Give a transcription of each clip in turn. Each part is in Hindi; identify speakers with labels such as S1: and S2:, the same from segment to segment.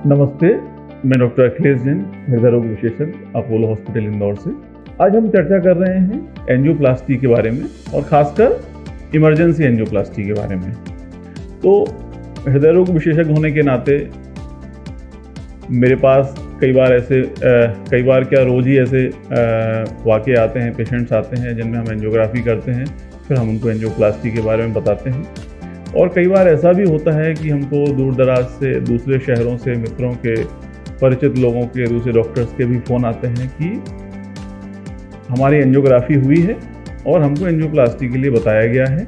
S1: नमस्ते, मैं डॉक्टर अखिलेश जैन, हृदय रोग विशेषज्ञ, अपोलो हॉस्पिटल इंदौर से। आज हम चर्चा कर रहे हैं एंजियोप्लास्टी के बारे में और ख़ासकर इमरजेंसी एंजियोप्लास्टी के बारे में। तो हृदय रोग विशेषज्ञ होने के नाते मेरे पास कई बार क्या रोज़ ही ऐसे वाक़े आते हैं, पेशेंट्स आते हैं जिनमें हम एंजियोग्राफी करते हैं, फिर हम उनको एंजियोप्लास्टी के बारे में बताते हैं। और कई बार ऐसा भी होता है कि हमको दूर दराज से, दूसरे शहरों से, मित्रों के, परिचित लोगों के, दूसरे डॉक्टर्स के भी फ़ोन आते हैं कि हमारी एंजियोग्राफी हुई है और हमको एंजियोप्लास्टी के लिए बताया गया है,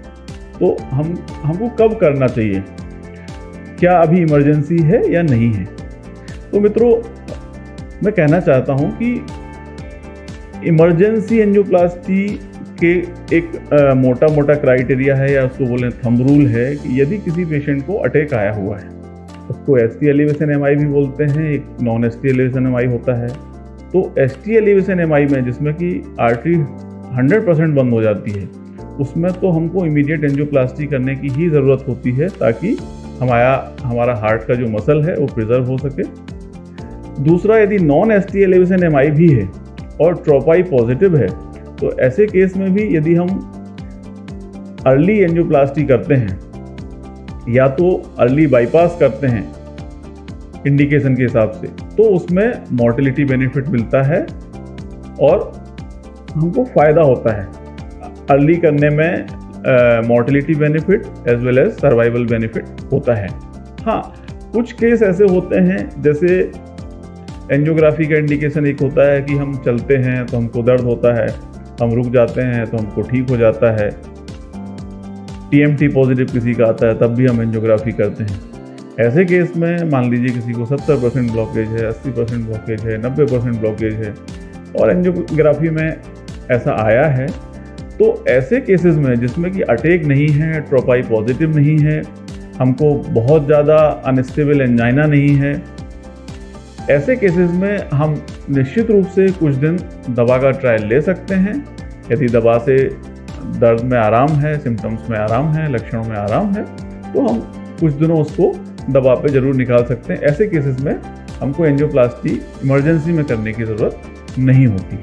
S1: तो हमको कब करना चाहिए, क्या अभी इमरजेंसी है या नहीं है। तो मित्रों, मैं कहना चाहता हूँ कि इमरजेंसी एंजियोप्लास्टी के एक मोटा क्राइटेरिया है, या उसको बोलें थंब रूल है, कि यदि किसी पेशेंट को अटैक आया हुआ है, उसको ST एलिवेशन MI भी बोलते हैं, एक नॉन ST एलिवेशन MI होता है। तो ST एलिवेशन MI में, जिसमें कि आर्टरी 100% बंद हो जाती है, उसमें तो हमको इमीडिएट एंजियोप्लास्टी करने की ही ज़रूरत होती है, ताकि हमारा हार्ट का जो मसल है वो प्रिजर्व हो सके। दूसरा, यदि नॉन ST एलिवेशन MI भी है और ट्रोपाई पॉजिटिव है, तो ऐसे केस में भी यदि हम अर्ली एंजियोप्लास्टी करते हैं या तो अर्ली बाईपास करते हैं इंडिकेशन के हिसाब से, तो उसमें मॉर्टेलिटी बेनिफिट मिलता है और हमको फ़ायदा होता है। अर्ली करने में mortality benefit as well as survival benefit होता है। हाँ, कुछ केस ऐसे होते हैं, जैसे एंजियोग्राफी का इंडिकेशन एक होता है कि हम चलते हैं तो हमको दर्द होता है, हम रुक जाते हैं तो हमको ठीक हो जाता है। TMT पॉजिटिव किसी का आता है, तब भी हम एंजियोग्राफी करते हैं। ऐसे केस में मान लीजिए किसी को 70% ब्लॉकेज है, 80% ब्लॉकेज है, 90% ब्लॉकेज है और एंजियोग्राफी में ऐसा आया है, तो ऐसे केसेस में जिसमें कि अटैक नहीं है, ट्रोपाई पॉजिटिव नहीं है, हमको बहुत ज़्यादा अनस्टेबल एंजाइना नहीं है, ऐसे केसेस में हम निश्चित रूप से कुछ दिन दवा का ट्रायल ले सकते हैं। यदि दवा से दर्द में आराम है, सिम्टम्स में आराम है, लक्षणों में आराम है, तो हम कुछ दिनों उसको दवा पे ज़रूर निकाल सकते हैं। ऐसे केसेस में हमको एंजियोप्लास्टी इमरजेंसी में करने की ज़रूरत नहीं होती।